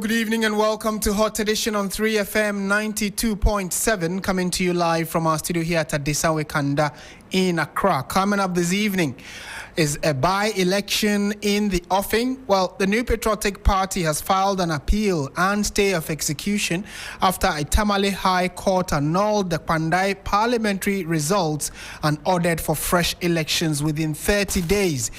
good evening and welcome to Hot Edition on 3FM 92.7, coming to you live from our studio here at Adesawe Kanda in Accra. Coming up this evening is a by-election in the offing. Well, the New Patriotic Party has filed an appeal and stay of execution after a Tamale High Court annulled the Pandai parliamentary results and ordered for fresh elections within 30 days.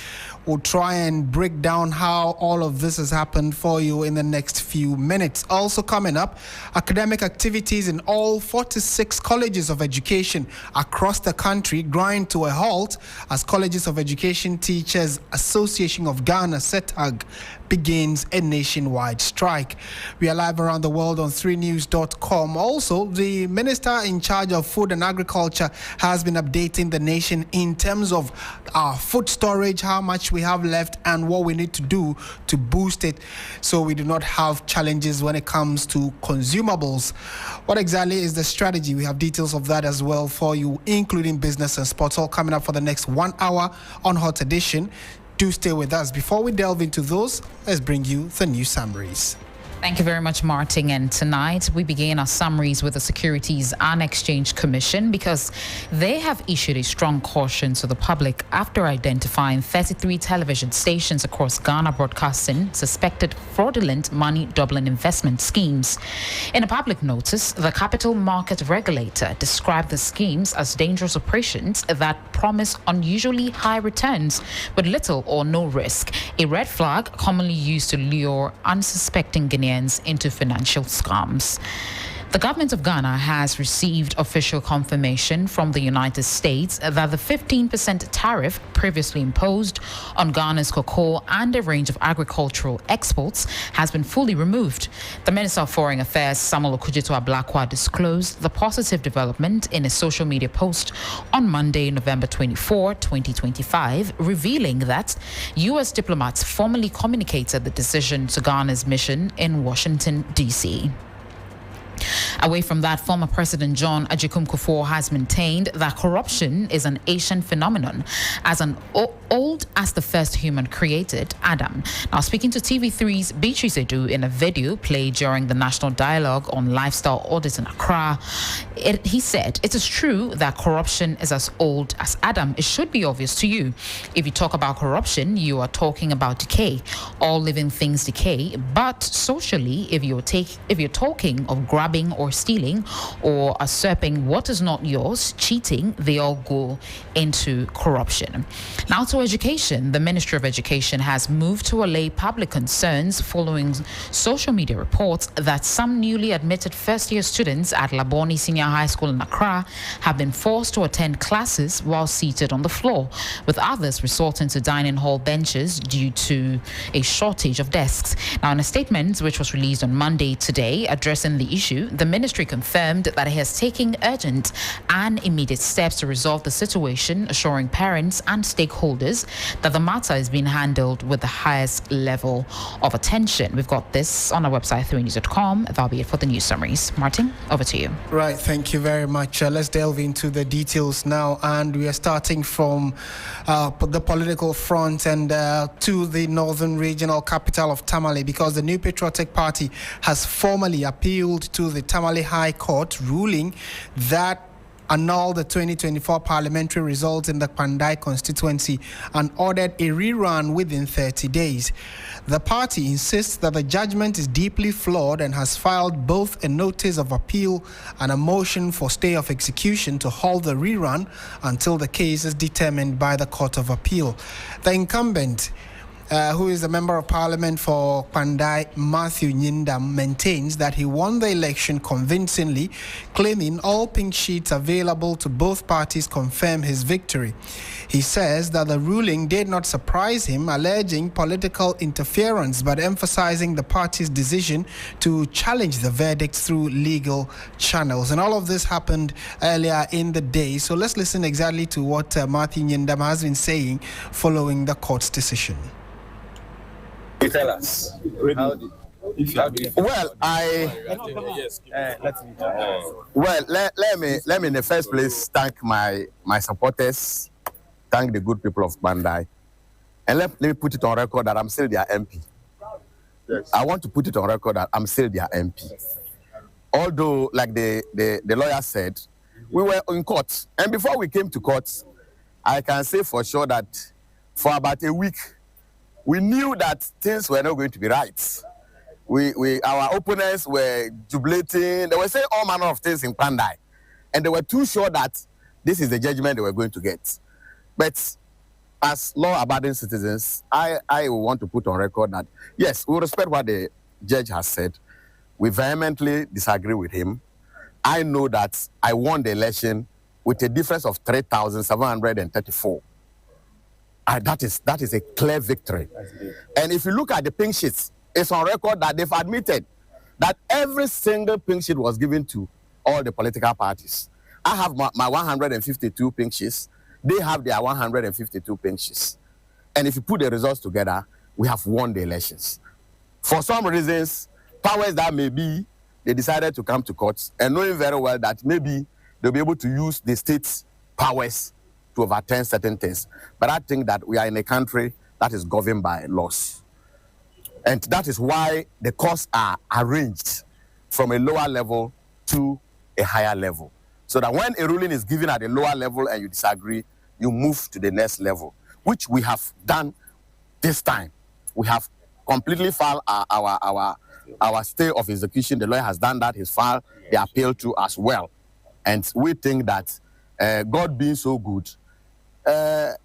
We'll try and break down how all of this has happened for you in the next few minutes. Also coming up, academic activities in all 46 colleges of education across the country grind to a halt as Colleges of Education Teachers Association of Ghana, CETAG, begins a nationwide strike. We are live around the world on 3news.com. Also, the Minister in charge of Food and Agriculture has been updating the nation in terms of our food storage, how much we have left and what we need to do to boost it so we do not have challenges when it comes to consumables. What exactly is the strategy? We have details of that as well for you, including business and sports, all coming up for the next 1 hour on Hot Edition. Do stay with us. Before we delve into those, let's bring you the news summaries. Thank you very much, Marrtin. And tonight we begin our summaries with the Securities and Exchange Commission because they have issued a strong caution to the public after identifying 33 television stations across Ghana broadcasting suspected fraudulent money doubling investment schemes. In a public notice, the capital market regulator described the schemes as dangerous operations that promise unusually high returns with little or no risk, a red flag commonly used to lure unsuspecting Ghanaians into financial scams. The government of Ghana has received official confirmation from the United States that the 15% tariff previously imposed on Ghana's cocoa and a range of agricultural exports has been fully removed. The Minister of Foreign Affairs, Samuel Okudzeto-Ablakwa, disclosed the positive development in a social media post on Monday, November 24, 2025, revealing that U.S. diplomats formally communicated the decision to Ghana's mission in Washington, D.C. Away from that, former President John Agyekum Kufuor has maintained that corruption is an ancient phenomenon, as old as the first human created, Adam. Now, speaking to TV3's Beatrice Edu in a video played during the National Dialogue on Lifestyle Audit in Accra, he said, "It is true that corruption is as old as Adam. It should be obvious to you. If you talk about corruption, you are talking about decay. All living things decay. But socially, if you're talking of grabbing or stealing or usurping what is not yours, cheating, they all go into corruption." Now to education. The Ministry of Education has moved to allay public concerns following social media reports that some newly admitted first-year students at Laboni Senior High School in Accra have been forced to attend classes while seated on the floor, with others resorting to dining hall benches due to a shortage of desks. Now, in a statement which was released on Monday today addressing the issue, the ministry confirmed that it has taken urgent and immediate steps to resolve the situation, assuring parents and stakeholders that the matter is being handled with the highest level of attention. We've got this on our website, 3news.com. That'll be it for the news summaries. Marrtin, over to you. Right, thank you very much. Let's delve into the details now, and we are starting from the political front and to the northern regional capital of Tamale, because the New Patriotic Party has formally appealed to the Tamale High Court, ruling that annulled the 2024 parliamentary results in the Pandai constituency and ordered a rerun within 30 days. The party insists that the judgment is deeply flawed and has filed both a notice of appeal and a motion for stay of execution to halt the rerun until the case is determined by the Court of Appeal. The incumbent, who is a member of parliament for Pandai, Matthew Nyindam, maintains that he won the election convincingly, claiming all pink sheets available to both parties confirm his victory. He says that the ruling did not surprise him, alleging political interference, but emphasizing the party's decision to challenge the verdict through legal channels. And all of this happened earlier in the day. So let's listen exactly to what Matthew Nyindam has been saying following the court's decision. Tell us. Well, let me in the first place thank my supporters, thank the good people of Bandai, and let me put it on record that I'm still their MP. Yes. I want to put it on record that I'm still their MP. Although, like the lawyer said, we were in court. And before we came to court, I can say for sure that for about a week, we knew that things were not going to be right. Our opponents were jubilating. They were saying all manner of things in Pandai. And they were too sure that this is the judgment they were going to get. But as law-abiding citizens, I want to put on record that, yes, we respect what the judge has said. We vehemently disagree with him. I know that I won the election with a difference of 3,734. That is a clear victory. And if you look at the pink sheets, it's on record that they've admitted that every single pink sheet was given to all the political parties. I have my 152 pink sheets. They have their 152 pink sheets. And if you put the results together, we have won the elections. For some reasons, powers that may be, they decided to come to court and knowing very well that maybe they'll be able to use the state's powers to overturn certain things. But I think that we are in a country that is governed by laws. And that is why the courts are arranged from a lower level to a higher level. So that when a ruling is given at a lower level and you disagree, you move to the next level, which we have done this time. We have completely filed our stay of execution. The lawyer has done that. He's filed the appeal to as well. And we think that God being so good, the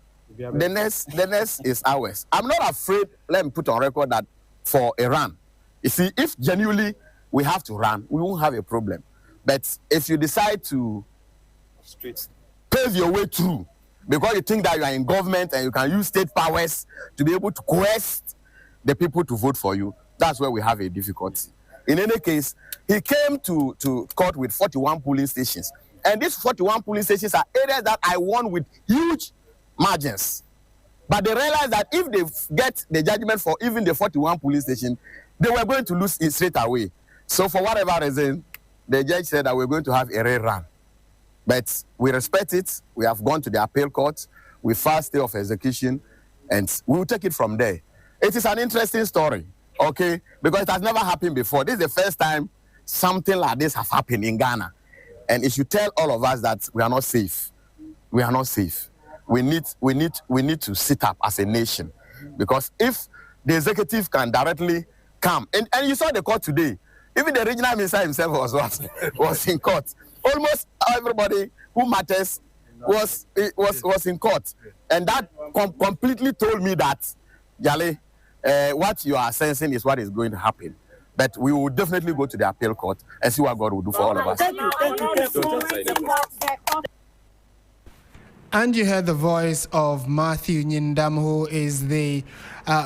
next is ours. I'm not afraid, let me put on record that for a run. You see, if genuinely we have to run, we won't have a problem. But if you decide to pave your way through, because you think that you are in government and you can use state powers to be able to coerce the people to vote for you, that's where we have a difficulty. In any case, he came to court with 41 polling stations. And these 41 polling stations are areas that I won with huge margins. But they realized that if they get the judgment for even the 41 polling station, they were going to lose it straight away. So for whatever reason, the judge said that we're going to have a rerun. But we respect it. We have gone to the appeal court. We filed stay of execution, and we will take it from there. It is an interesting story, okay? Because it has never happened before. This is the first time something like this has happened in Ghana. And if you tell all of us that we are not safe, we are not safe. We need to sit up as a nation. Because if the executive can directly come, and you saw the court today, even the regional minister himself was in court. Almost everybody who matters was in court. And that completely told me that, Yale, what you are sensing is what is going to happen. But we will definitely go to the appeal court and see what God will do for all of us. Thank you. And you heard the voice of Matthew Nyindam, who is the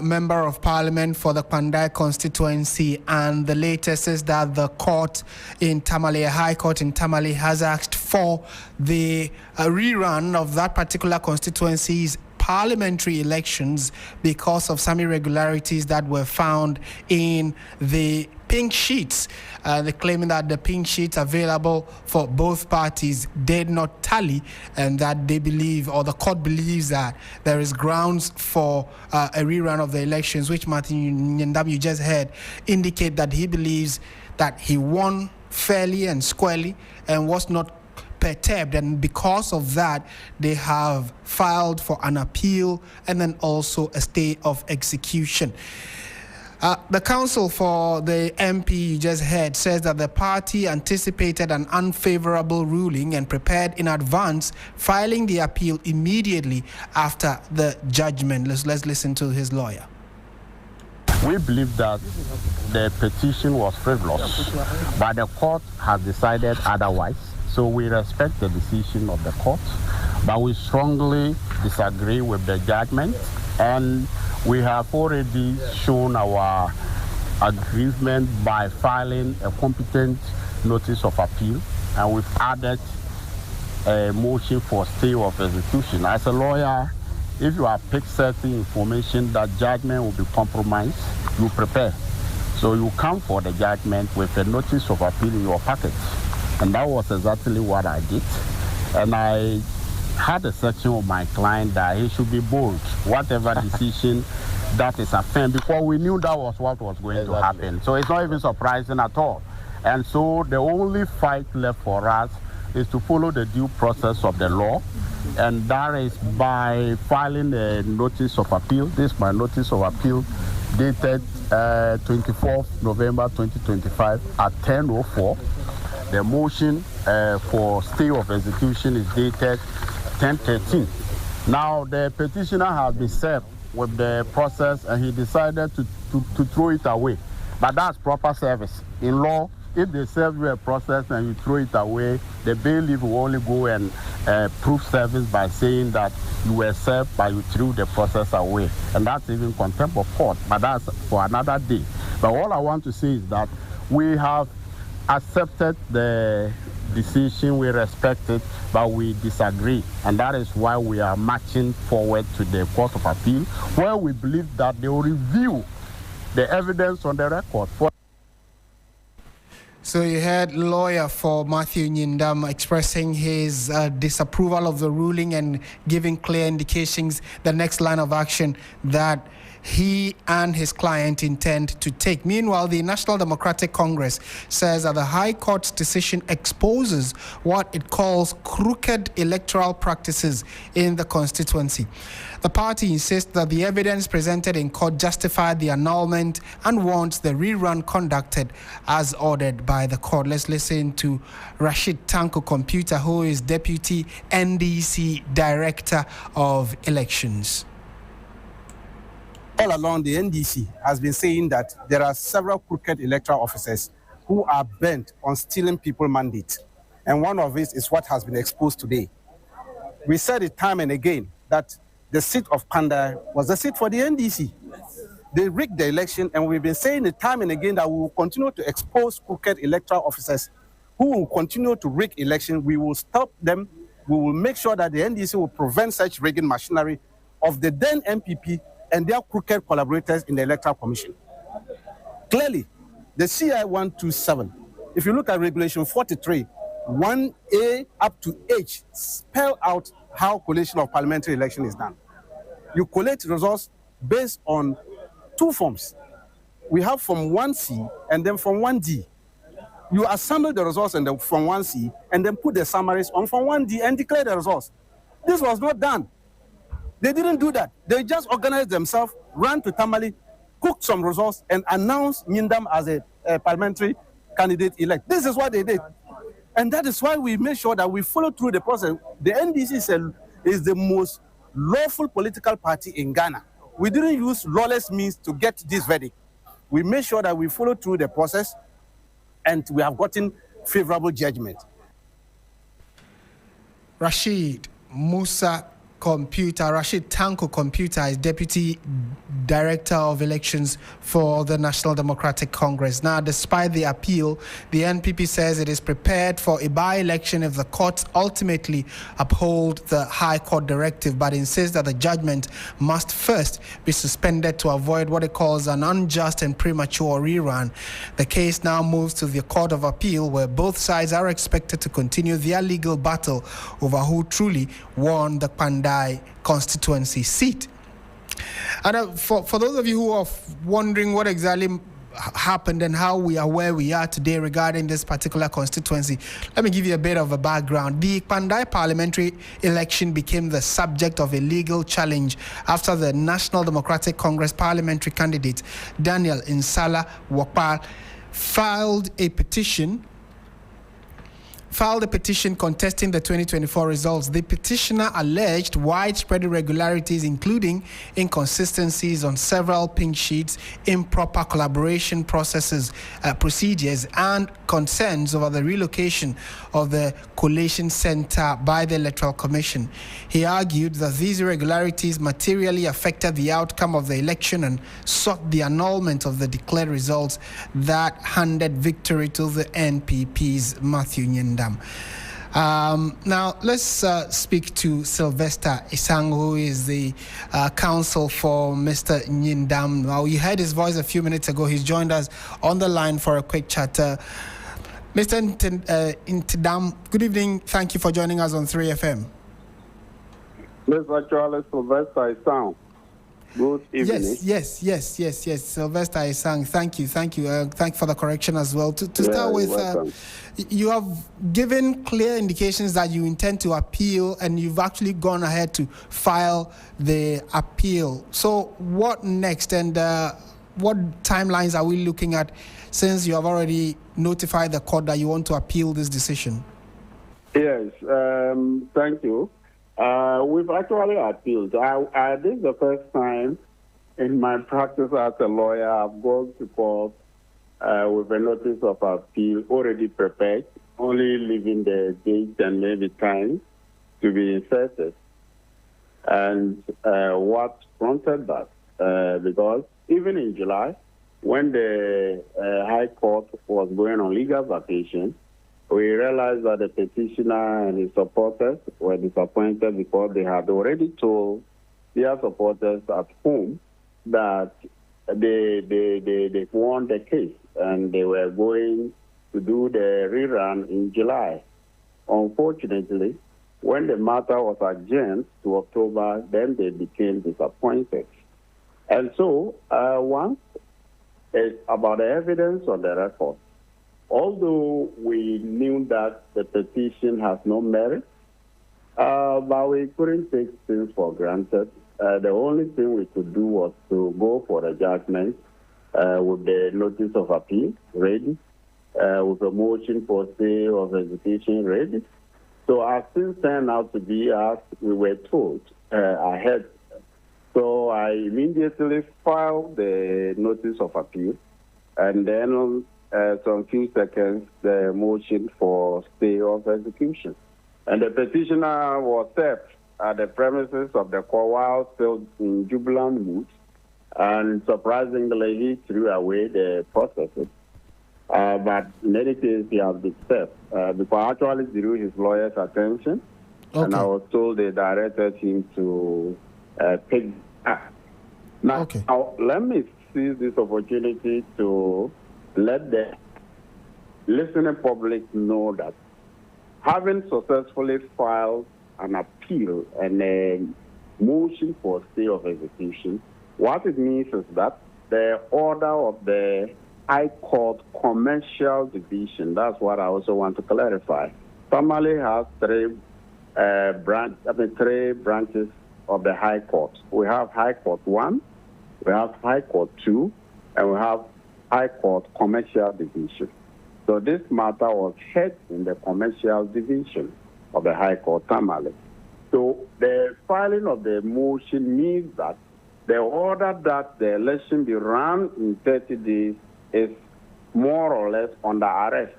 Member of Parliament for the Pandai constituency. And the latest is that the court in Tamale, High Court in Tamale, has asked for the rerun of that particular constituency's parliamentary elections because of some irregularities that were found in the pink sheets. They're claiming that the pink sheets available for both parties did not tally, and that they believe, or the court believes, that there is grounds for a rerun of the elections, which Martin Nyindam, you just heard, indicate that he believes that he won fairly and squarely and was not perturbed, and because of that they have filed for an appeal and then also a stay of execution. The counsel for the MP you just heard says that the party anticipated an unfavorable ruling and prepared in advance, filing the appeal immediately after the judgment. Let's listen to his lawyer. We believe that the petition was frivolous, but the court has decided otherwise. So we respect the decision of the court, but we strongly disagree with the judgment, and we have already shown our agreement by filing a competent notice of appeal, and we've added a motion for stay of execution. As a lawyer, if you have picked certain information that judgment will be compromised, you prepare. So you come for the judgment with a notice of appeal in your packet. And that was exactly what I did. And I had a section of my client that he should be bold. Whatever decision that is affirmed, because we knew that was what was going to happen. So it's not even surprising at all. And so the only fight left for us is to follow the due process of the law, and that is by filing a notice of appeal. This is my notice of appeal dated 24th November 2025 at 10:04. The motion for stay of execution is dated 10:13. Now the petitioner has been served with the process, and he decided to throw it away. But that's proper service. In law, if they serve you a process and you throw it away, the bailiff will only go and prove service by saying that you were served but you threw the process away. And that's even contempt of court, but that's for another day. But all I want to say is that we have accepted the decision, we respect it, but we disagree. And that is why we are marching forward to the Court of Appeal, where we believe that they will review the evidence on the record. So you heard lawyer for Matthew Nyindam expressing his disapproval of the ruling and giving clear indications the next line of action that he and his client intend to take. Meanwhile, the National Democratic Congress says that the High Court's decision exposes what it calls crooked electoral practices in the constituency. The party insists that the evidence presented in court justified the annulment and wants the rerun conducted as ordered by the court. Let's listen to Rashid Tanko Computer, who is Deputy NDC Director of Elections. All along, the NDC has been saying that there are several crooked electoral officers who are bent on stealing people's mandates. And one of it is what has been exposed today. We said it time and again that the seat of Pandai was the seat for the NDC. They rigged the election, and we've been saying it time and again that we will continue to expose crooked electoral officers who will continue to rig election. We will stop them. We will make sure that the NDC will prevent such rigging machinery of the then MPP and their crooked collaborators in the Electoral Commission. Clearly, the CI 127, if you look at Regulation 43, 1A up to H, spell out how collation of parliamentary election is done. You collate results based on two forms. We have Form 1C and then Form 1D. You assemble the results in the Form 1C and then put the summaries on Form 1D and declare the results. This was not done. They didn't do that. They just organized themselves, ran to Tamale, cooked some results, and announced Nyindam as a parliamentary candidate elect. This is what they did. And that is why we made sure that we follow through the process. The NDC is the most lawful political party in Ghana. We didn't use lawless means to get this verdict. We made sure that we followed through the process, and we have gotten favorable judgment. Rashid Tanko Computer is Deputy Director of Elections for the National Democratic Congress. Now, despite the appeal, the NPP says it is prepared for a by-election if the courts ultimately uphold the High Court directive, but insists that the judgment must first be suspended to avoid what it calls an unjust and premature rerun. The case now moves to the Court of Appeal, where both sides are expected to continue their legal battle over who truly won the Pandai constituency seat. And for those of you who are wondering what exactly happened and how we are where we are today regarding this particular constituency, let me give you a bit of a background. The Pandai parliamentary election became the subject of a legal challenge after the National Democratic Congress parliamentary candidate Daniel Insala Wakpal filed a petition contesting the 2024 results. The petitioner alleged widespread irregularities, including inconsistencies on several pink sheets, improper collaboration procedures, and concerns over the relocation of the collation center by the Electoral Commission. He argued that these irregularities materially affected the outcome of the election and sought the annulment of the declared results that handed victory to the NPP's Matthew Nyindam. Now, let's speak to Sylvester Isang, who is the counsel for Mr. Nyindam. Now, you heard his voice a few minutes ago. He's joined us on the line for a quick chat. Mr. Nyindam, good evening. Thank you for joining us on 3FM. Mr. Charles Sylvester Isang. Good evening. Yes. Sylvester Isang, thank you. Thank you for the correction as well. To start with, you have given clear indications that you intend to appeal, and you've actually gone ahead to file the appeal. So what next, and what timelines are we looking at, since you have already notified the court that you want to appeal this decision? Yes, thank you. We've actually appealed. This is the first time in my practice as a lawyer I've gone to court with a notice of appeal already prepared, only leaving the date and maybe time to be inserted. And what prompted that? Because even in July, when the High Court was going on legal vacation, we realized that the petitioner and his supporters were disappointed because they had already told their supporters at home that they won the case and they were going to do the rerun in July. Unfortunately, when the matter was adjourned to October, then they became disappointed. And so, once it's about the evidence on the record, although we knew that the petition has no merit, but we couldn't take things for granted. The only thing we could do was to go for the judgment with the notice of appeal ready, with a motion for stay of execution ready. So as things turned out to be as we were told ahead, so I immediately filed the notice of appeal, and then some few seconds, the motion for stay of execution. And the petitioner was served at the premises of the court while still in jubilant mood, and surprisingly, he threw away the processes. But in any case, he has been served because actually drew his lawyer's attention, and I was told they directed him to pick up. Now, let me seize this opportunity to let the listening public know that having successfully filed an appeal and a motion for stay of execution, what it means is that the order of the High Court Commercial Division, that's what I also want to clarify. Family has three branches of the High Court. We have High Court 1, we have High Court 2, and we have High Court Commercial Division. So this matter was heard in the Commercial Division of the High Court Tamale. So the filing of the motion means that the order that the election be run in 30 days is more or less under arrest.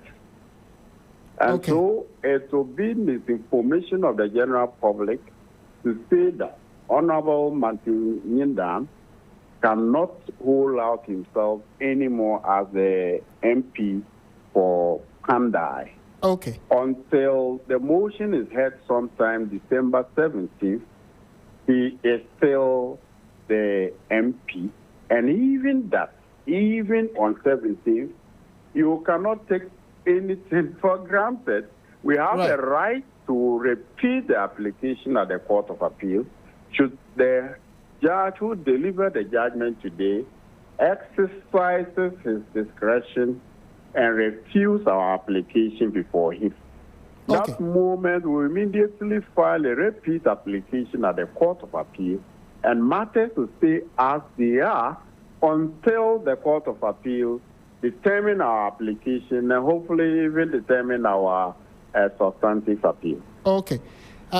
And so it will be misinformation of the general public to say that Honorable Marrtin Nyindam cannot hold out himself anymore as the MP for Kandai. Until the motion is heard sometime December 17th, he is still the MP. And even on 17th, you cannot take anything for granted. We have a right to repeat the application at the Court of Appeal should the judge who delivered the judgment today exercises his discretion and refuse our application before him. That moment, we immediately file a repeat application at the Court of Appeal, and matters will stay as they are until the Court of Appeal determine our application and hopefully even determine our substantive appeal.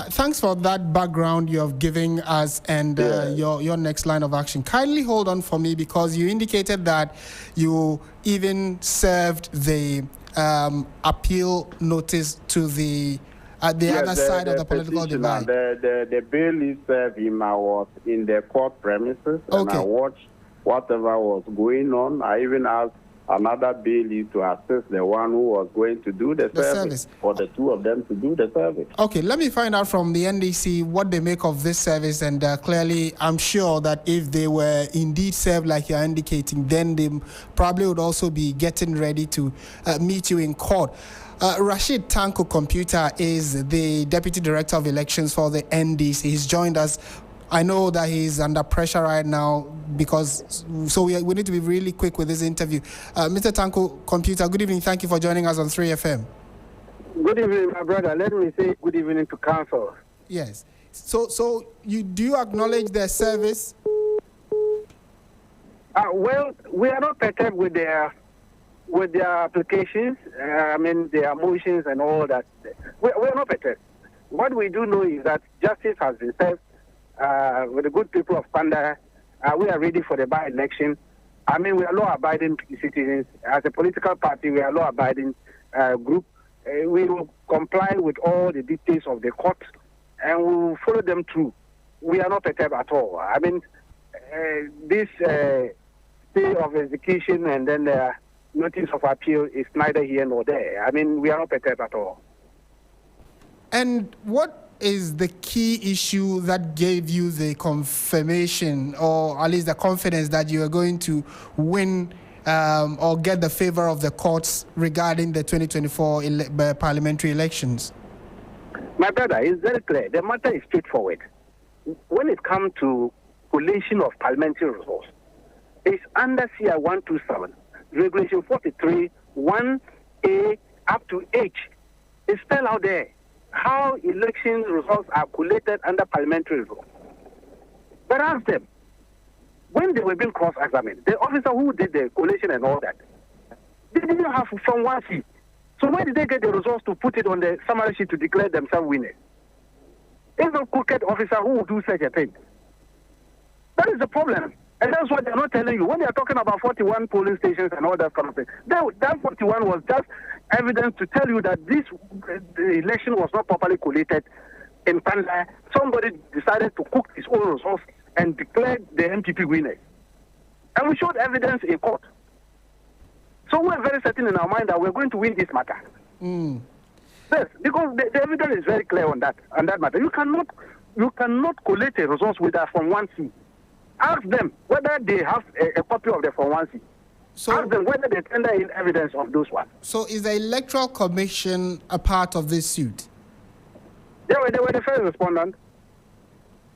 Thanks for that background you have given us and your next line of action. Kindly hold on for me, because you indicated that you even served the appeal notice to the other side of the political divide. The bailiff served him. I was in the court premises and I watched whatever was going on. I even asked another bailiff to assist the one who was going to do the service, for the two of them to do the service. Let me find out from the NDC what they make of this service, and clearly I'm sure that if they were indeed served like you're indicating, then they probably would also be getting ready to meet you in court. Rashid Tanko Computer is the Deputy Director of Elections for the NDC. He's joined us I know that he's under pressure right now so we need to be really quick with this interview. Mr. Tanko Computer, good evening. Thank you for joining us on 3FM. Good evening, my brother. Let me say good evening to council. Yes. So do you acknowledge their service? Well, we are not perturbed with their applications. Their motions and all that. We're not perturbed. What we do know is that justice has been served. With the good people of Panda, we are ready for the by-election. We are law-abiding citizens. As a political party, we are law-abiding group. We will comply with all the dictates of the court, and we will follow them through. We are not perturbed at all. This stay of execution and then the notice of appeal is neither here nor there. We are not perturbed at all. And what is the key issue that gave you the confirmation, or at least the confidence that you are going to win or get the favor of the courts regarding the 2024 parliamentary elections? My brother, it's very clear. The matter is straightforward. When it comes to collation of parliamentary resource, it's under CI 127, Regulation 43, 1A up to H. It's spelled out there how election results are collated under parliamentary rule. But ask them, when they were being cross-examined, the officer who did the collation and all that, they didn't have from one seat. So where did they get the results to put it on the summary sheet to declare themselves winners? There's no crooked officer who will do such a thing. That is the problem. And that's what they're not telling you. When they're talking about 41 polling stations and all that kind of thing, that 41 was just evidence to tell you that the election was not properly collated in Panda. Somebody decided to cook his own results and declared the MPP winners. And we showed evidence in court. So we're very certain in our mind that we're going to win this matter. Yes, because the evidence is very clear on that matter. You cannot collate a results with us from one seat. Ask them whether they have a copy of the Form 1C. Ask them whether they tender in evidence of those ones. So is the Electoral Commission a part of this suit? They were the first respondent.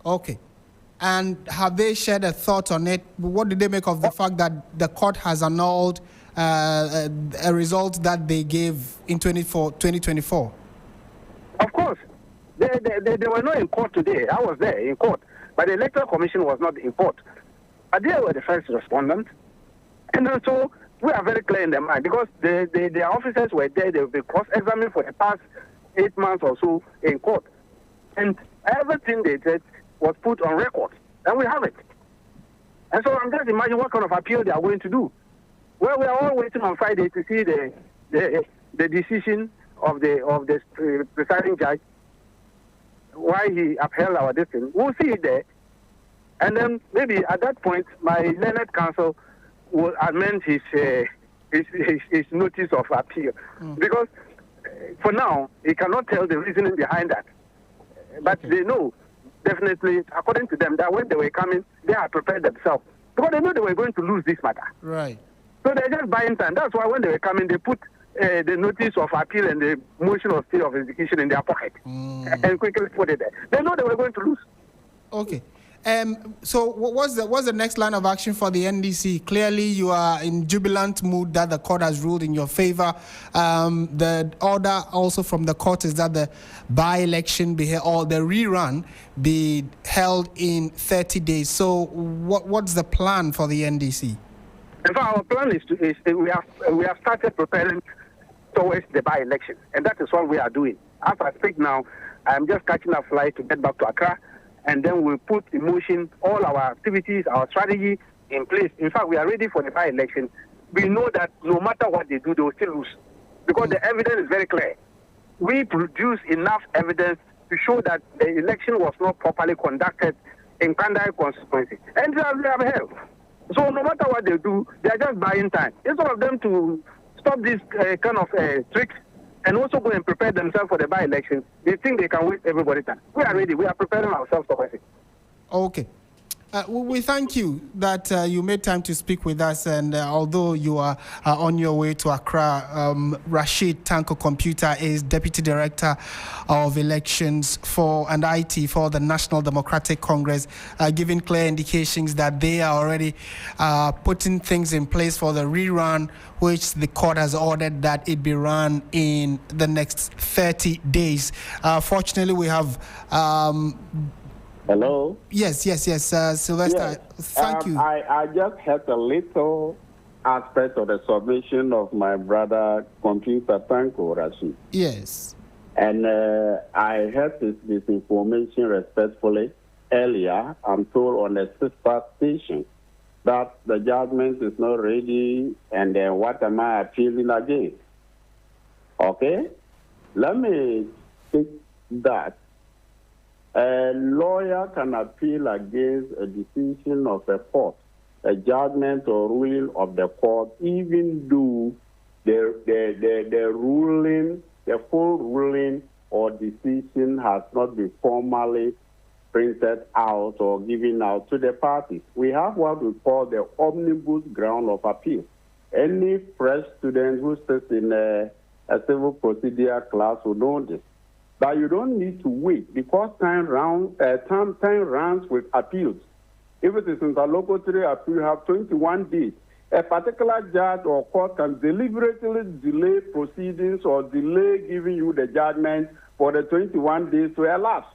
Okay. And have they shared a thought on it? What did they make of the fact that the court has annulled a result that they gave in 2024? Of course. They were not in court today. I was there in court. But the Electoral Commission was not in court. But they were the first respondent. And so we are very clear in their mind because their officers were there. They were cross-examined for the past 8 months or so in court. And everything they did was put on record. And we have it. And so I'm just imagining what kind of appeal they are going to do. Well, we are all waiting on Friday to see the decision of the presiding judge, why he upheld our decision. We'll see it there. And then maybe at that point, my learned counsel will amend his notice of appeal. Because for now, he cannot tell the reasoning behind that. But they know, definitely, according to them, that when they were coming, they had prepared themselves. Because they knew they were going to lose this matter. Right. So they're just buying time. That's why when they were coming, they put the notice of appeal and the motion of stay of execution in their pocket and quickly put it there. They know they were going to lose. Okay. So what's the next line of action for the NDC? Clearly, you are in jubilant mood that the court has ruled in your favor. The order also from the court is that the by-election or the rerun be held in 30 days. So what's the plan for the NDC? In fact, our plan is we have started preparing towards the by-election, and that is what we are doing. As I speak now, I'm just catching a flight to get back to Accra, and then we'll put in motion all our activities, our strategy in place. In fact, we are ready for the by-election. We know that no matter what they do, they will still lose, because the evidence is very clear. We produce enough evidence to show that the election was not properly conducted in Kandai constituency, and they have held. So no matter what they do, they are just buying time. Instead of them to stop this kind of tricks and also go and prepare themselves for the by-election, they think they can waste everybody's time. We are ready. We are preparing ourselves for it. Okay. We thank you that you made time to speak with us, and although you are on your way to Accra, Rashid Tanko Computer is Deputy Director of Elections and IT for the National Democratic Congress, giving clear indications that they are already putting things in place for the rerun, which the court has ordered that it be run in the next 30 days. Fortunately, we have... Hello? Yes, Sylvester, Yes. thank you. I just had a little aspect of the submission of my brother, Computer Tanko Rashid. Yes. And I heard this information respectfully earlier. I'm told on the sister station that the judgment is not ready, and then what am I appealing against? Okay? Let me take that. A lawyer can appeal against a decision of a court, a judgment or ruling of the court, even though the ruling, the full ruling or decision has not been formally printed out or given out to the parties. We have what we call the omnibus ground of appeal. Any fresh student who sits in a civil procedure class will know this. But you don't need to wait because time runs with appeals. If it is interlocutory appeal, you have 21 days. A particular judge or court can deliberately delay proceedings or delay giving you the judgment for the 21 days to elapse.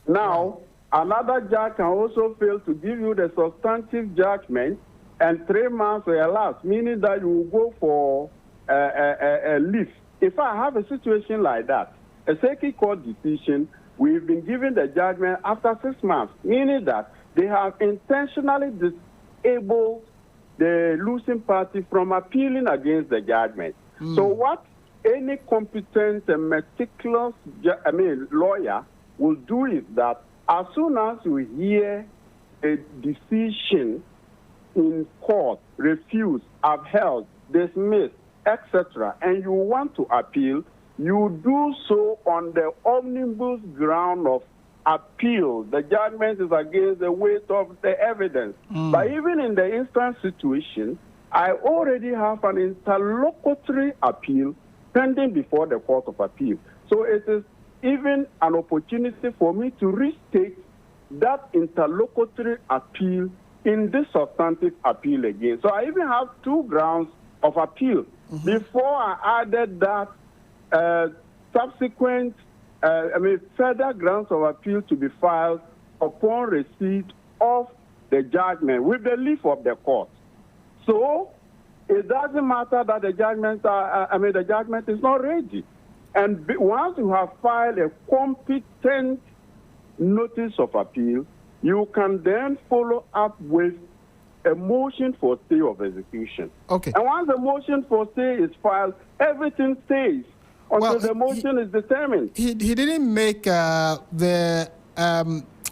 Now, another judge can also fail to give you the substantive judgment and 3 months will elapse, meaning that you will go for a leave. If I have a situation like that, a circuit court decision, we've been given the judgment after 6 months, meaning that they have intentionally disabled the losing party from appealing against the judgment. So what any competent and meticulous lawyer will do is that as soon as you hear a decision in court, refused, upheld, dismissed, etc., and you want to appeal, you do so on the omnibus ground of appeal. The judgment is against the weight of the evidence. But even in the instant situation, I already have an interlocutory appeal pending before the Court of Appeal. So it is even an opportunity for me to restate that interlocutory appeal in this substantive appeal again. So I even have 2 grounds of appeal. Before I added that subsequent, further grounds of appeal to be filed upon receipt of the judgment with the leave of the court. So it doesn't matter that the judgment is not ready. And once you have filed a competent notice of appeal, you can then follow up with a motion for stay of execution. Okay. And once the motion for stay is filed, everything stays until the motion is determined. He didn't make the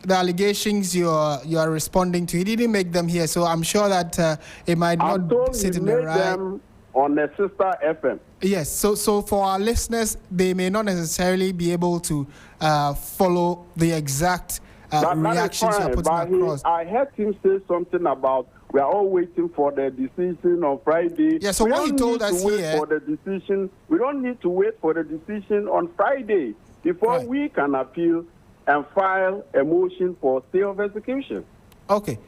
allegations you are responding to. He didn't make them here, so I'm sure that it might not sit in the right. Them on the sister FM. Yes. So for our listeners, they may not necessarily be able to follow the exact reactions you're putting across. I heard him say something about we are all waiting for the decision on Friday. Yeah, so what he told us here... We don't need to wait for the decision on Friday before we can appeal and file a motion for stay of execution. Okay.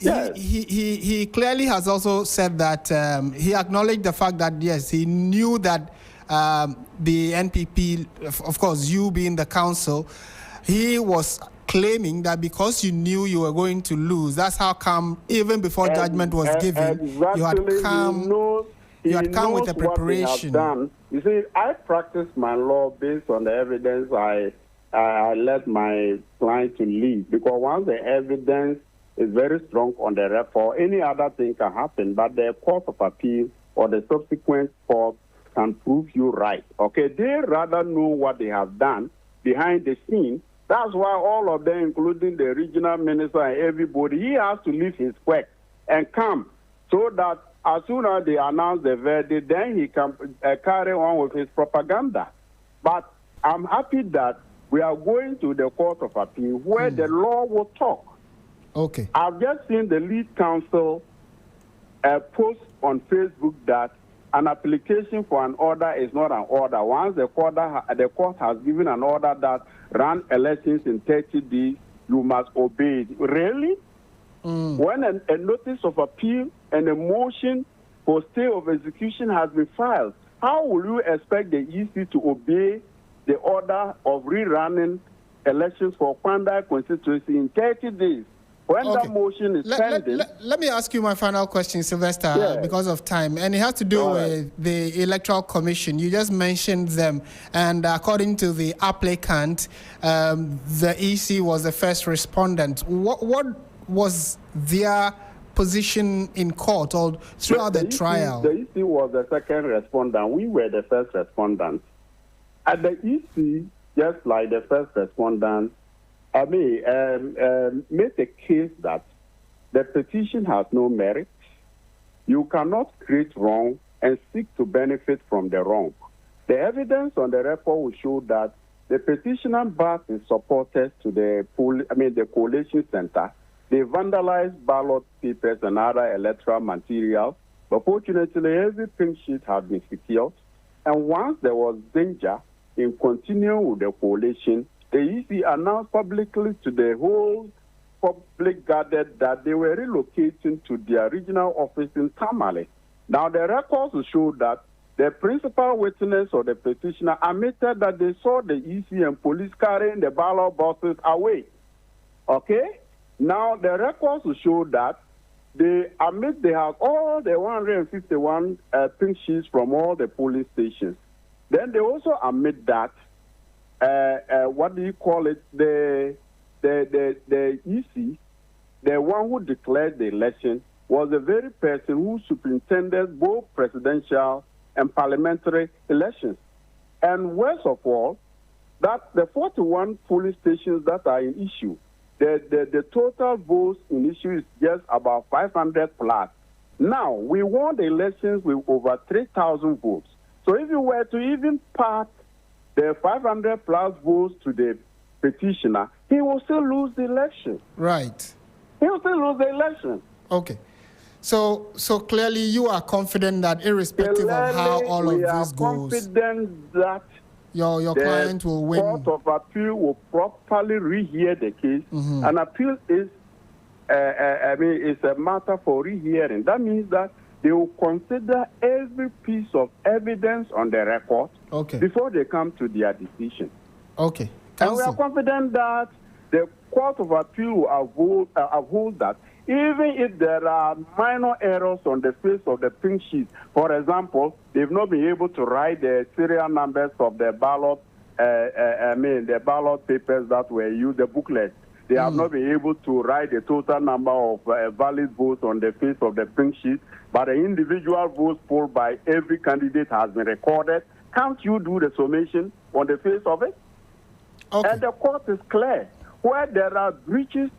Yes. He clearly has also said that he acknowledged the fact that, yes, he knew that the NPP, of course, you being the council, he was claiming that because you knew you were going to lose, that's how come even before judgment was given, you had come with a preparation. You see, I practice my law based on the evidence I let my client to leave, because once the evidence is very strong on the record, any other thing can happen, but the Court of Appeal or the subsequent court can prove you right. Okay, they rather know what they have done behind the scene. That's why all of them, including the regional minister and everybody, he has to leave his work and come so that as soon as they announce the verdict, then he can carry on with his propaganda. But I'm happy that we are going to the Court of Appeal where the law will talk. Okay. I've just seen the lead counsel post on Facebook that an application for an order is not an order. Once the court has given an order that run elections in 30 days, you must obey it. Really? When a notice of appeal and a motion for stay of execution has been filed, how will you expect the EC to obey the order of rerunning elections for Kwandai constituency in 30 days? When that motion is pending... Let me ask you my final question, Sylvester, because of time. And it has to do with the Electoral Commission. You just mentioned them. And according to the applicant, the EC was the first respondent. What was their position in court or throughout the trial? The EC was the second respondent. We were the first respondents. At the EC, just like the first respondent, made a case that the petition has no merit. You cannot create wrong and seek to benefit from the wrong. The evidence on the record will show that the petitioner brought his supporters to the collation center. They vandalized ballot papers and other electoral material. But fortunately, every pink sheet had been secured. And once there was danger in continuing with the coalition, the EC announced publicly to the whole public gathered that they were relocating to their regional office in Tamale. Now, the records show that the principal witness or the petitioner admitted that they saw the EC and police carrying the ballot boxes away. Okay? Now, the records show that they admit they have all the 151 pink sheets from all the police stations. Then they also admit that the EC, the one who declared the election, was the very person who superintended both presidential and parliamentary elections. And worst of all, that the 41 police stations that are in issue, the total votes in issue is just about 500 plus. Now, we won the elections with over 3,000 votes. So if you were to even part the 500 plus votes to the petitioner, he will still lose the election. Right. He will still lose the election. Okay. So clearly you are confident that irrespective of how all of this goes, confident that your client will win. The Court of Appeal will properly rehear the case. An appeal is, it's a matter for rehearing. That means that they will consider every piece of evidence on the record before they come to their decision. Okay. And we are confident that the Court of Appeal will uphold that even if there are minor errors on the face of the pink sheet. For example, they've not been able to write the serial numbers of the ballot, the ballot papers that were used, the booklets. They have not been able to write the total number of valid votes on the face of the pink sheet, but the individual votes polled by every candidate has been recorded. Can't you do the summation on the face of it? Okay. And the court is clear. Where there are breaches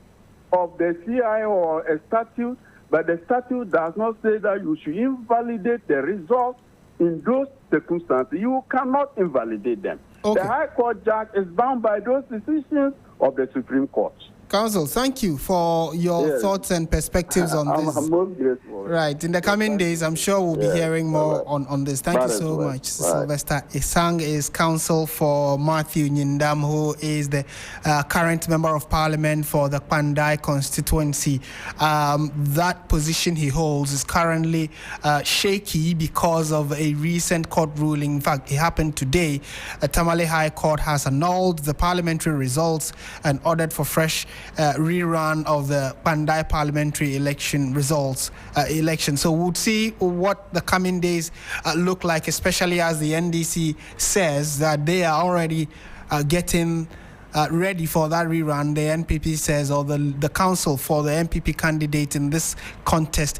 of the CI or a statute, but the statute does not say that you should invalidate the results in those circumstances, you cannot invalidate them. Okay. The High Court judge is bound by those decisions of the Supreme Court. Counsel, thank you for your thoughts and perspectives on this. I'm most grateful. Right. In the coming days, I'm sure we'll be hearing more on this. Thank you so much. Sylvester Isang is counsel for Matthew Nyindam, who is the current member of parliament for the Kwandai constituency. That position he holds is currently shaky because of a recent court ruling. In fact, it happened today. Tamale High Court has annulled the parliamentary results and ordered for fresh rerun of the Kwandai parliamentary election results. So we'll see what the coming days look like, especially as the NDC says that they are already getting ready for that rerun. The NPP says, or the council for the NPP candidate in this contest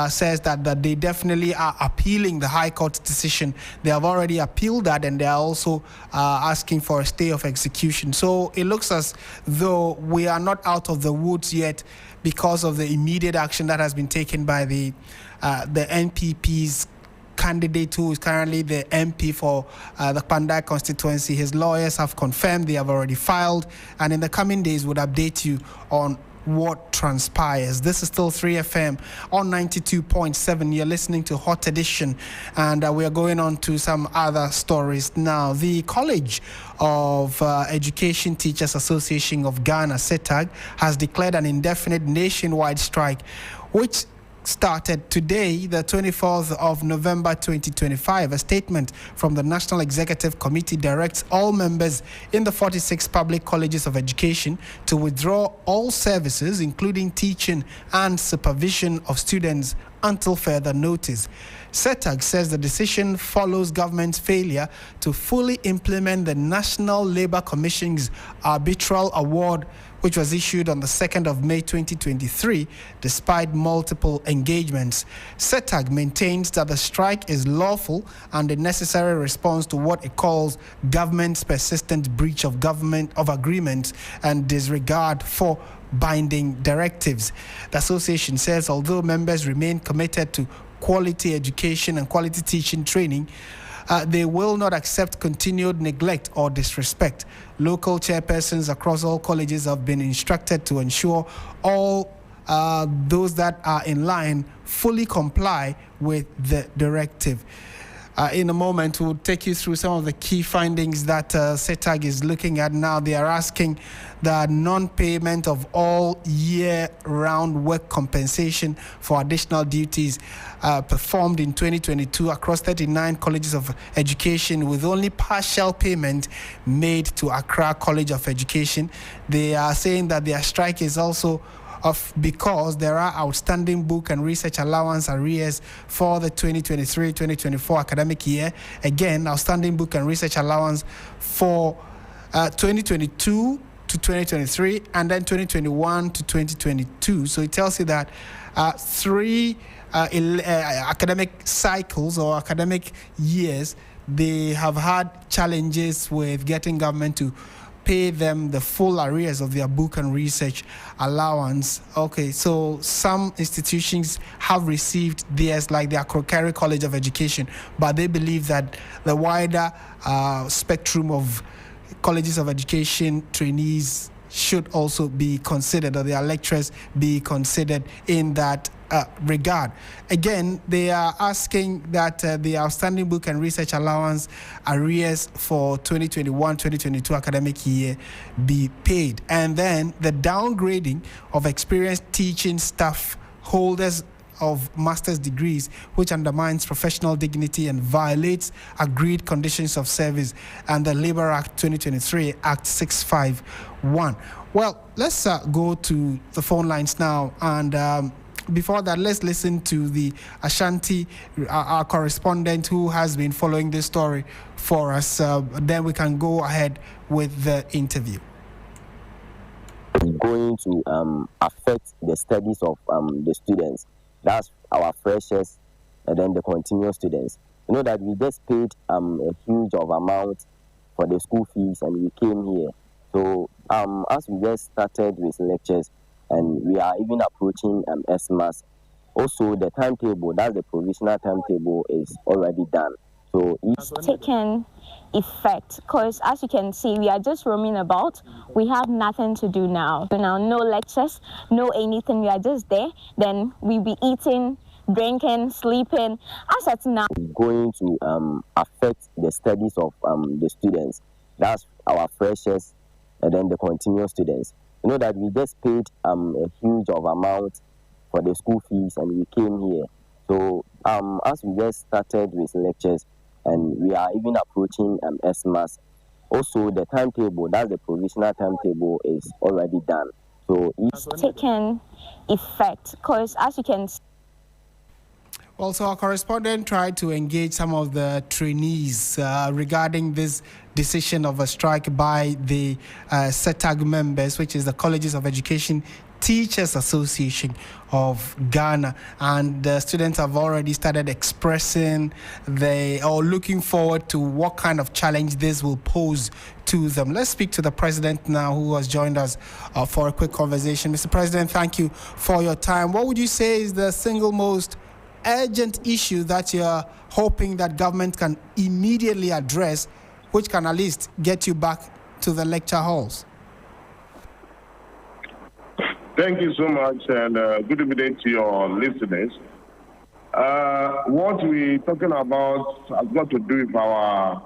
says that they definitely are appealing the High Court's decision. They have already appealed that, and they are also asking for a stay of execution. So it looks as though we are not out of the woods yet because of the immediate action that has been taken by the NPP's candidate, who is currently the MP for the Kwandai constituency. His lawyers have confirmed they have already filed, and in the coming days would update you on what transpires. This is still 3FM on 92.7. You're listening to Hot Edition, and we are going on to some other stories now. The College of Education Teachers Association of Ghana, CETAG, has declared an indefinite nationwide strike, which started today, the 24th of November 2025. A statement from the National Executive Committee directs all members in the 46 public colleges of education to withdraw all services, including teaching and supervision of students, until further notice. CETAG says the decision follows government's failure to fully implement the National Labour Commission's arbitral award, which was issued on the 2nd of May 2023, despite multiple engagements. CETAG maintains that the strike is lawful and a necessary response to what it calls government's persistent breach of agreement and disregard for binding directives. The association says although members remain committed to quality education and quality teaching training, they will not accept continued neglect or disrespect. Local chairpersons across all colleges have been instructed to ensure all those that are in line fully comply with the directive. In a moment, we'll take you through some of the key findings that CETAG is looking at now. They are asking the non-payment of all year-round work compensation for additional duties performed in 2022 across 39 colleges of education, with only partial payment made to Accra College of Education. They are saying that their strike is also because there are outstanding book and research allowance arrears for the 2023-2024 academic year. Again, outstanding book and research allowance for 2022 to 2023 and then 2021 to 2022. So it tells you that three academic cycles or academic years, they have had challenges with getting government to pay them the full arrears of their book and research allowance. Okay, so some institutions have received theirs, like the Akrokari College of Education, but they believe that the wider spectrum of colleges of education trainees should also be considered, or their lecturers be considered in that regard. Again, they are asking that the outstanding book and research allowance arrears for 2021-2022 academic year be paid, and then the downgrading of experienced teaching staff holders of master's degrees, which undermines professional dignity and violates agreed conditions of service and the Labour Act 2023, Act 651. Well, let's go to the phone lines now, and before that, let's listen to the Ashanti, our correspondent who has been following this story for us. Then we can go ahead with the interview. Going to affect the studies of the students. That's our freshers and then the continuous students. You know that we just paid a huge of amount for the school fees and we came here. So as we just started with lectures, and we are even approaching SMAS. Also, the timetable, that's the provisional timetable, is already done. So it's taken effect because, as you can see, we are just roaming about. We have nothing to do now. No lectures, no anything. We are just there. Then we be eating, drinking, sleeping. As at now, going to affect the studies of the students. That's our freshers and then the continuous students. You know that we just paid a huge of amount for the school fees and we came here. So as we just started with lectures and we are even approaching SMAS. Also, the timetable, that's the provisional timetable, is already done. So it's taken effect because, as you can see. Also, our correspondent tried to engage some of the trainees regarding this decision of a strike by the CETAG members, which is the Colleges of Education Teachers Association of Ghana. And the students have already started expressing looking forward to what kind of challenge this will pose to them. Let's speak to the president now, who has joined us for a quick conversation. Mr. President, thank you for your time. What would you say is the single most urgent issue that you're hoping that government can immediately address, which can at least get you back to the lecture halls? Thank you so much, and good evening to your listeners. What we're talking about has got to do with our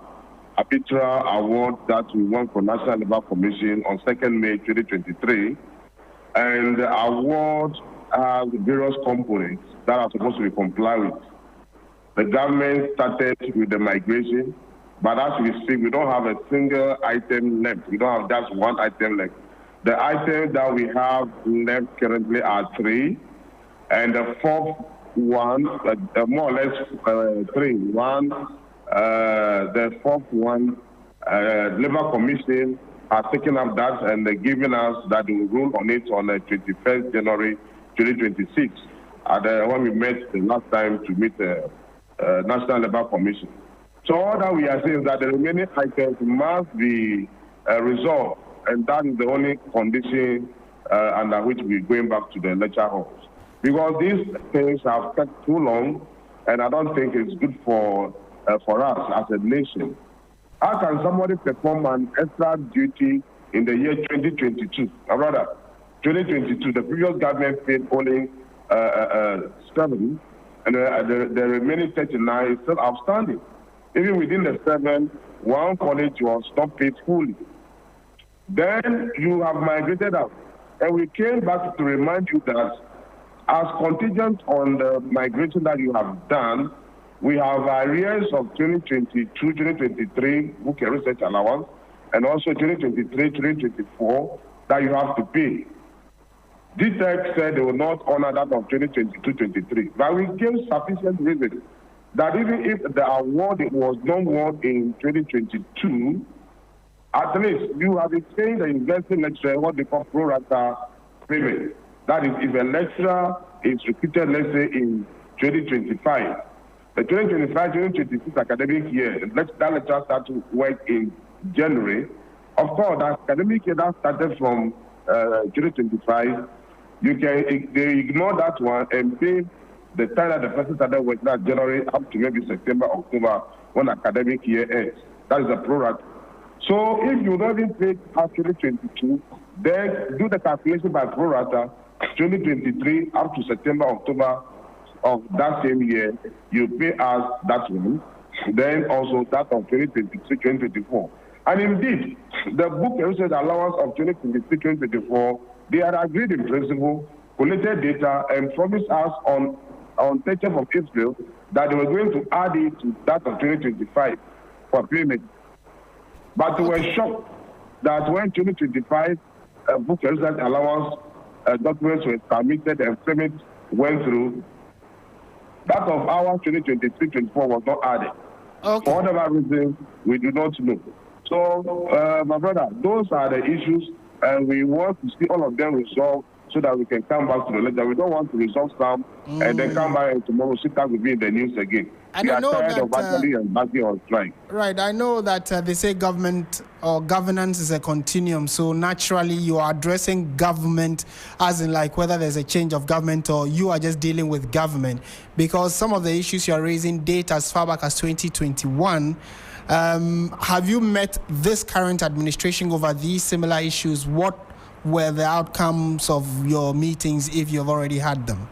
arbitral award that we won for National Labour Commission on 2nd May 2023. And the award has various components that are supposed to be complied with. The government started with the migration, but as we speak, we don't have a single item left. We don't have just one item left. The items that we have left currently are 3, and the fourth one, more or less 3. One, the fourth one, Labour Commission has taken up that and given us that we will rule on it on the 21st January 2026, when we met the last time to meet the National Labour Commission. So all that we are saying is that the remaining items must be resolved, and that is the only condition under which we're going back to the lecture halls. Because these things have taken too long, and I don't think it's good for us as a nation. How can somebody perform an extra duty in the year 2022? Or rather, 2022, the previous government paid only 7, and the remaining 39 is still outstanding. Even within the 7, one college was not paid fully. Then you have migrated out. And we came back to remind you that as contingent on the migration that you have done, we have arrears of 2022, 2023 book and research allowance, and also 2023, 2024 that you have to pay. DTEC said they will not honor that of 2022, 23, but we gave sufficient reason that even if the award was not won in 2022, at least you have been paying the university lecturer what they call pro rata payment. That is, if a lecturer is recruited, let's say, in 2025, the 2025-2026 academic year, that lecturer starts to work in January. Of course, the academic year that started from 2025, they ignore that one and pay the time that the person started working at January up to maybe September, October, when academic year ends. That is a pro rata. So if you don't even pay up 2022, then do the calculation by pro rata, 2023 up to September, October of that same year, you pay us that one, then also that of 2023, 2024. And indeed, the book and research allowance of 2023, 2024, they are agreed in principle, collected data, and promised us on 30th of April that they were going to add it to that of 2025 for payment. But we were shocked that when 2025 book and research allowance documents were submitted and payment went through, that of our 2023-24 was not added. Okay. For whatever reason, we do not know. So, my brother, those are the issues, and we want to see all of them resolved so that we can come back to the letter. We don't want to resolve some and then come back and tomorrow sit down with me in the news again. And we are tired of actually embarking on strike. Right. I know that they say government or governance is a continuum. So naturally, you are addressing government as in like whether there's a change of government or you are just dealing with government. Because some of the issues you are raising date as far back as 2021. Have you met this current administration over these similar issues? What were the outcomes of your meetings if you've already had them?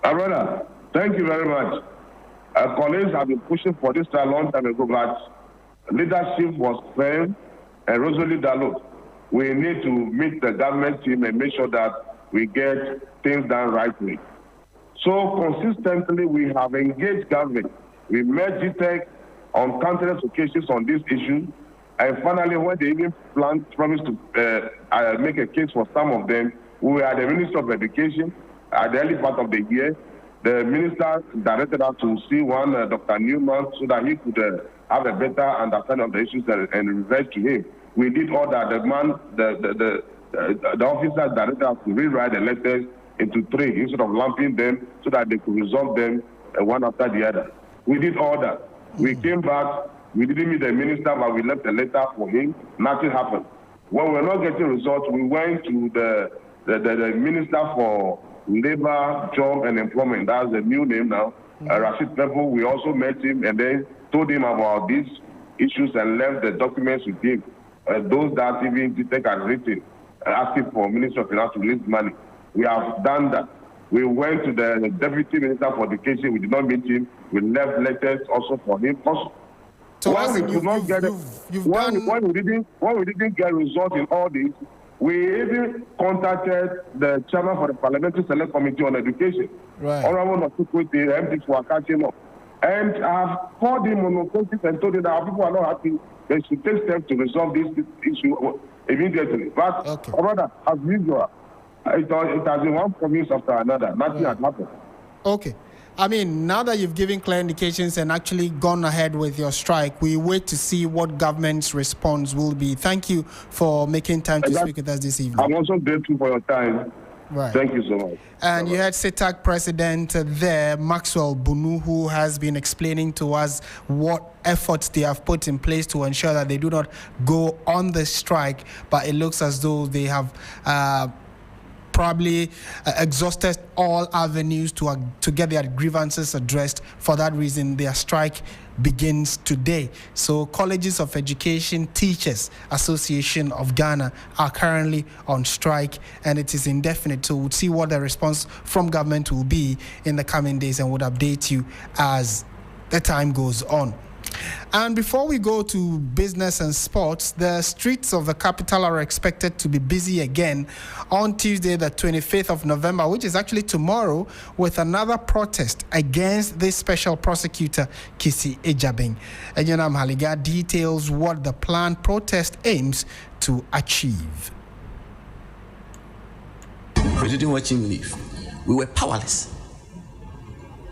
Brother, thank you very much. Our colleagues have been pushing for this a long time ago, but leadership was firm and resolute that look, we need to meet the government team and make sure that we get things done rightly. So consistently, we have engaged government. We met GTEC on countless occasions on this issue. And finally, when they even promised to make a case for some of them, we were at the Ministry of Education at the early part of the year. The minister directed us to see one Dr. Newman so that he could have a better understanding of the issues and revert to him. We did all that. The officer directed us to rewrite the letters into 3 instead of lumping them so that they could resolve them one after the other. We did all that. We came back. We didn't meet the minister, but we left a letter for him. Nothing happened. When we were not getting results, we went to the Minister for Labor, Job and Employment. That's the new name now. Rashid Treve. We also met him and then told him about these issues and left the documents with him. Those that even DTEC had written asking for Ministry of Finance to release money. We have done that. We went to the Deputy Minister for Education. We did not meet him. We left letters also for him. Also, so when we didn't get results in all this, we even contacted the chairman for the Parliamentary Select Committee on Education, Honorable Nasukwete, MD for Akachimo. And I have called him on occasion and told him that our people are not happy. They should take steps to resolve this issue immediately. But, brother, as usual, it has been one promise after another. Nothing has happened. Okay. I mean, now that you've given clear indications and actually gone ahead with your strike, we wait to see what government's response will be. Thank you for making time to speak with us this evening. I'm also grateful for your time. Right. Thank you so much. And you had CETAC president there, Maxwell Bunu, who has been explaining to us what efforts they have put in place to ensure that they do not go on the strike, but it looks as though they have probably exhausted all avenues to get their grievances addressed. For that reason, their strike begins today. So Colleges of Education Teachers Association of Ghana are currently on strike, and it is indefinite. So we'll see what the response from government will be in the coming days, and would update you as the time goes on. And before we go to business and sports, the streets of the capital are expected to be busy again on Tuesday, the 25th of November, which is actually tomorrow, with another protest against this special prosecutor, Kissi Ejabeng. Ejenam Haliga details what the planned protest aims to achieve. We didn't watch him leave. We were powerless.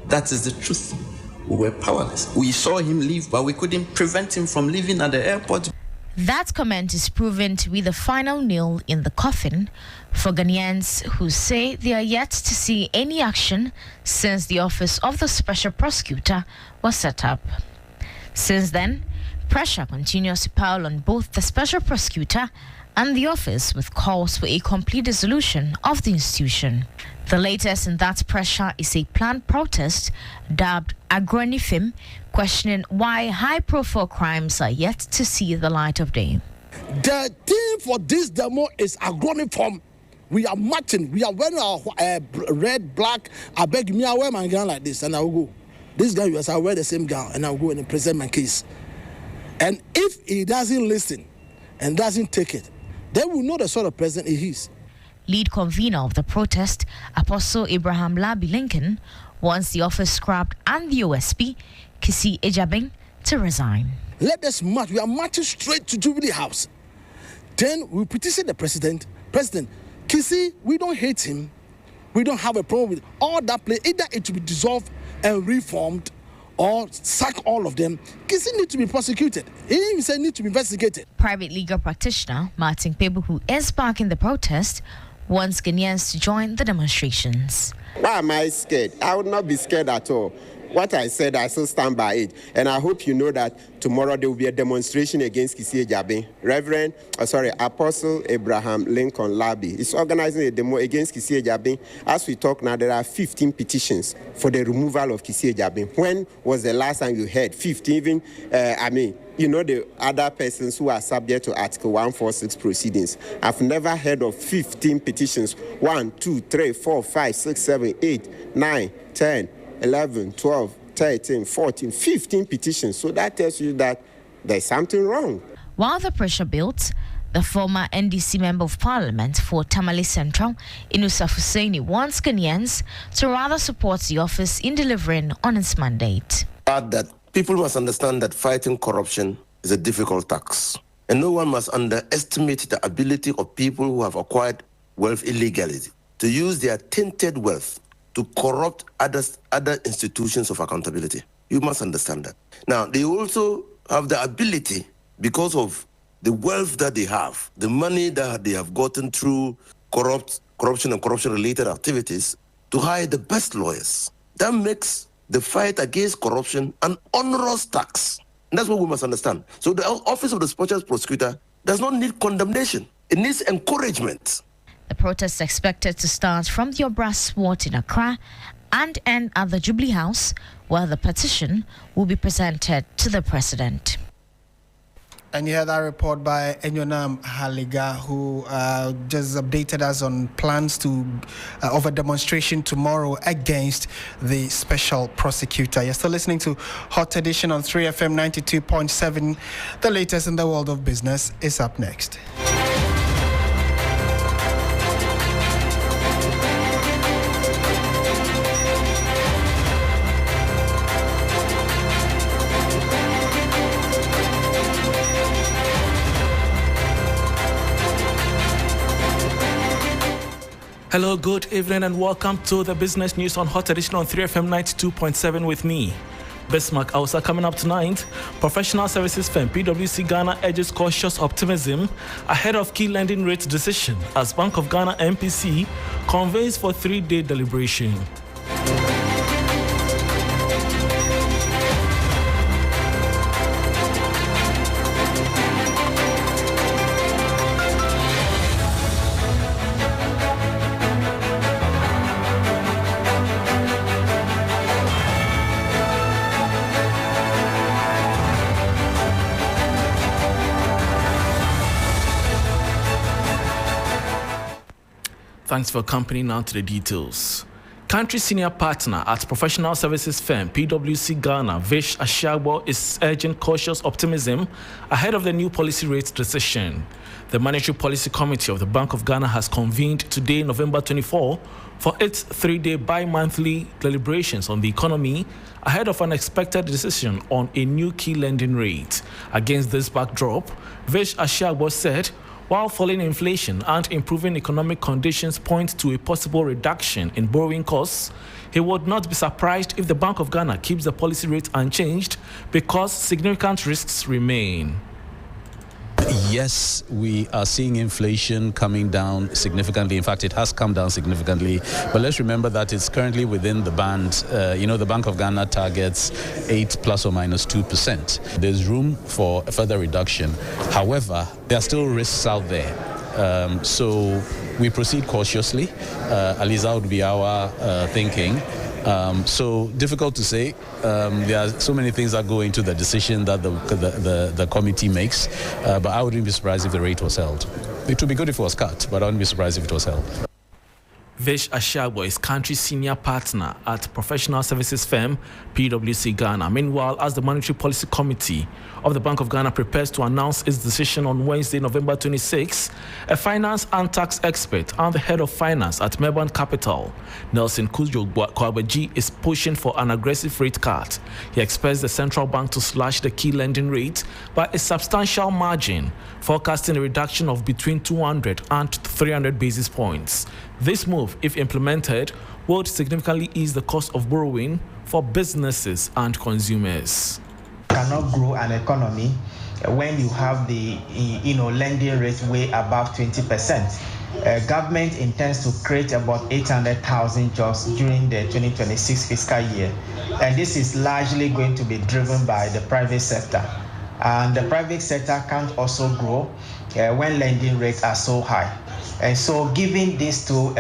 That is the truth. We were powerless. We saw him leave, but we couldn't prevent him from leaving at the airport. That comment is proven to be the final nail in the coffin for Ghanaians who say they are yet to see any action since the office of the special prosecutor was set up. Since then, pressure continues to pile on both the special prosecutor and the office with calls for a complete dissolution of the institution. The latest in that pressure is a planned protest dubbed Agronifim, questioning why high-profile crimes are yet to see the light of day. The theme for this demo is Agronifim. We are marching. We are wearing our red, black. I beg me, I wear my gown like this, and I will go. This guy, I wear the same gown, and I will go and present my case. And if he doesn't listen and doesn't take it, then we'll know the sort of president he is. Lead convener of the protest, Apostle Abraham Labi Lincoln, wants the office scrapped and the OSP, Kissi Ejabeng, to resign. Let us march. We are marching straight to Jubilee House. Then we petition the president. President, Kissi, we don't hate him. We don't have a problem with all that play. Either it will be dissolved and reformed, or sack all of them. Kissi need to be prosecuted. He himself need to be investigated. Private legal practitioner Marrtin, who is backing the protest, wants Ghanaians to join the demonstrations. Why am I scared? I would not be scared at all. What I said, I still stand by it. And I hope you know that tomorrow there will be a demonstration against Kissi Ejabeng. Apostle Abraham Lincoln Labi is organizing a demo against Kissi Ejabeng. As we talk now, there are 15 petitions for the removal of Kissi Ejabeng. When was the last time you heard 15? Even, the other persons who are subject to Article 146 proceedings. I've never heard of 15 petitions. 1, 2, 3, 4, 5, 6, 7, 8, 9, 10. 11, 12, 13, 14, 15 petitions. So that tells you that there's something wrong. While the pressure builds, the former NDC Member of Parliament for Tamale Central, Inusa Hussaini, wants Ghanaians to rather support the office in delivering on its mandate. But that people must understand that fighting corruption is a difficult task. And no one must underestimate the ability of people who have acquired wealth illegally to use their tainted wealth to corrupt other institutions of accountability. You must understand that. Now, they also have the ability, because of the wealth that they have, the money that they have gotten through corruption and corruption-related activities, to hire the best lawyers. That makes the fight against corruption an onerous tax. And that's what we must understand. So the office of the special prosecutor does not need condemnation. It needs encouragement. The protest is expected to start from the Obras Ward in Accra and end at the Jubilee House, where the petition will be presented to the president. And you heard that report by Enyonam Haliga, who just updated us on plans of a demonstration tomorrow against the special prosecutor. You're still listening to Hot Edition on 3FM 92.7. The latest in the world of business is up next. Hello, good evening, and welcome to the business news on Hot Edition on 3FM 92.7 with me, Bismarck Ausa. Coming up tonight, professional services firm PwC Ghana urges cautious optimism ahead of key lending rate decision as Bank of Ghana MPC convenes for 3-day deliberation. Thanks for accompanying now to the details. Country senior partner at professional services firm PwC Ghana, Vish Asiedu, is urging cautious optimism ahead of the new policy rate decision. The Monetary Policy Committee of the Bank of Ghana has convened today, November 24, for its 3-day bi-monthly deliberations on the economy ahead of an expected decision on a new key lending rate. Against this backdrop, Vish Asiedu said, while falling inflation and improving economic conditions point to a possible reduction in borrowing costs, he would not be surprised if the Bank of Ghana keeps the policy rate unchanged because significant risks remain. Yes, we are seeing inflation coming down significantly. In fact, it has come down significantly. But let's remember that it's currently within the band. The Bank of Ghana targets 8 plus or minus 2%. There's room for a further reduction. However, there are still risks out there. So we proceed cautiously. At least that would be our thinking. So difficult to say. There are so many things that go into the decision that the committee makes, but I wouldn't be surprised if the rate was held. It would be good if it was cut, but I wouldn't be surprised if it was held. Vish Asiedu is country senior partner at professional services firm PwC Ghana. Meanwhile, as the Monetary Policy Committee of the Bank of Ghana prepares to announce its decision on Wednesday, November 26, a finance and tax expert and the head of finance at Marrtin Capital, Nelson Kujok-Kwabeji, is pushing for an aggressive rate cut. He expects the central bank to slash the key lending rate by a substantial margin, forecasting a reduction of between 200 and 300 basis points. This move, if implemented, would significantly ease the cost of borrowing for businesses and consumers. Cannot grow an economy when you have the lending rate way above 20%. Government intends to create about 800,000 jobs during the 2026 fiscal year, and this is largely going to be driven by the private sector. And the private sector can't also grow when lending rates are so high. And so given these two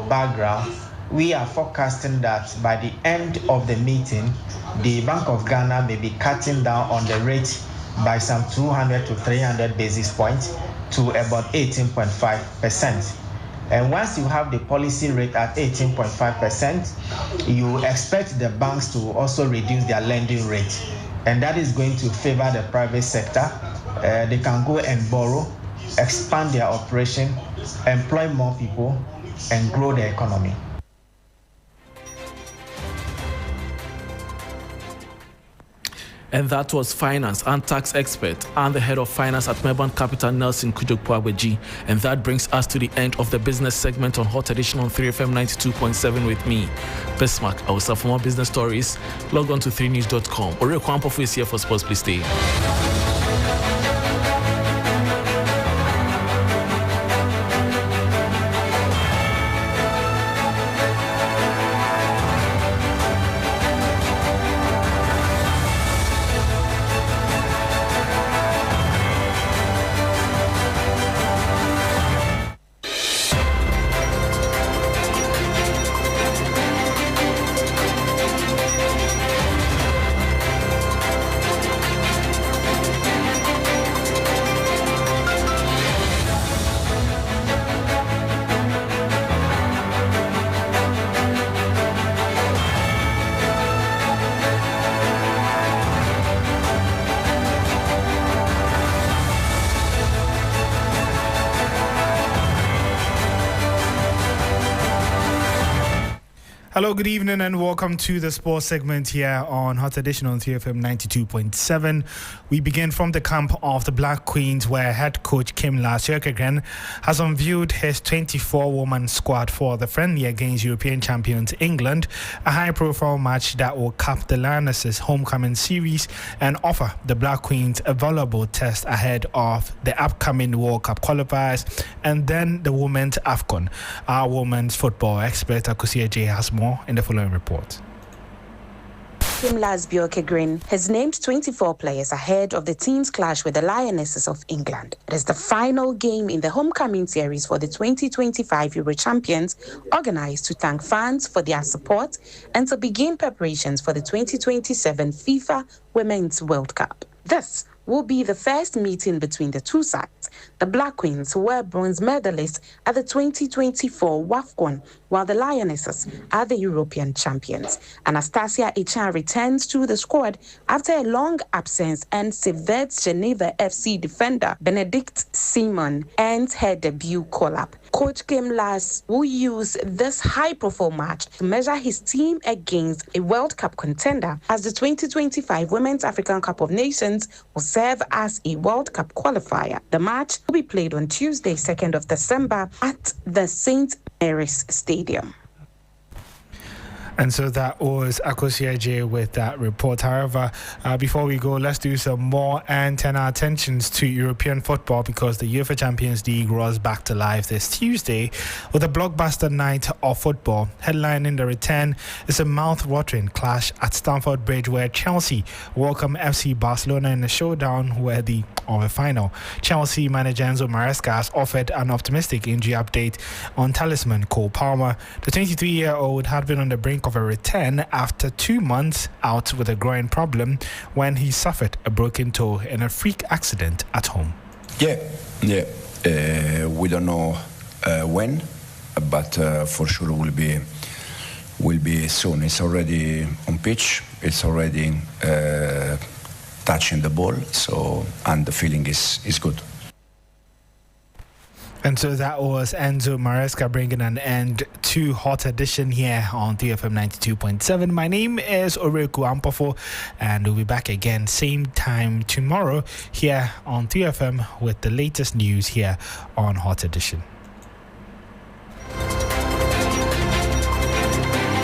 background, we are forecasting that by the end of the meeting, the Bank of Ghana may be cutting down on the rate by some 200 to 300 basis points to about 18.5%. And once you have the policy rate at 18.5%, you expect the banks to also reduce their lending rate. And that is going to favor the private sector. They can go and borrow, expand their operation, employ more people, and grow the economy. And that was finance and tax expert and the head of finance at Marrtin Capital, Nelson Kujok-Kwabeji. And that brings us to the end of the business segment on Hot Edition on 3FM 92.7 with me, Bismarck Ausa. For more business stories, log on to 3news.com. Ore Kwampofu is here for sports. Please stay. Hello, good evening, and welcome to the sports segment here on Hot Edition on TFM 92.7. We begin from the camp of the Black Queens, where head coach Kim Lasjøkegren has unveiled his 24-woman squad for the friendly against European champions England, a high-profile match that will cap the Lionesses' homecoming series and offer the Black Queens a valuable test ahead of the upcoming World Cup qualifiers and then the Women's AFCON. Our women's football expert Asiedu-Dartey has more in the following report. Kim Lasjøkegren has named 24 players ahead of the team's clash with the Lionesses of England. It is the final game in the homecoming series for the 2025 Euro champions, organized to thank fans for their support and to begin preparations for the 2027 FIFA Women's World Cup. This will be the first meeting between the two sides. The Black Queens were bronze medalists at the 2024 WAFCON, while the Lionesses are the European champions. Anastasia Echan returns to the squad after a long absence, and Civet's Geneva FC defender Benedict Simon ends her debut call-up. Coach Kim Las will use this high-profile match to measure his team against a World Cup contender, as the 2025 Women's African Cup of Nations will serve as a World Cup qualifier. The match will be played on Tuesday, 2nd of December at the St. Mary's Stadium. And so that was Asiedu-Dartey with that report. However, before we go, let's do some more and turn our attentions to European football, because the UEFA Champions League rolls back to life this Tuesday with a blockbuster night of football. Headlining the return is a mouth-watering clash at Stamford Bridge, where Chelsea welcome FC Barcelona in a showdown worthy of a final. Chelsea manager Enzo Maresca has offered an optimistic injury update on talisman Cole Palmer. The 23-year-old had been on the brink of a return after 2 months out with a groin problem when he suffered a broken toe in a freak accident at home. We don't know when, but for sure will be soon. It's already on pitch. It's already touching the ball. And the feeling is good. And so that was Enzo Maresca bringing an end to Hot Edition here on TFM 92.7. My name is Oreku Ampofo, and we'll be back again same time tomorrow here on TFM with the latest news here on Hot Edition.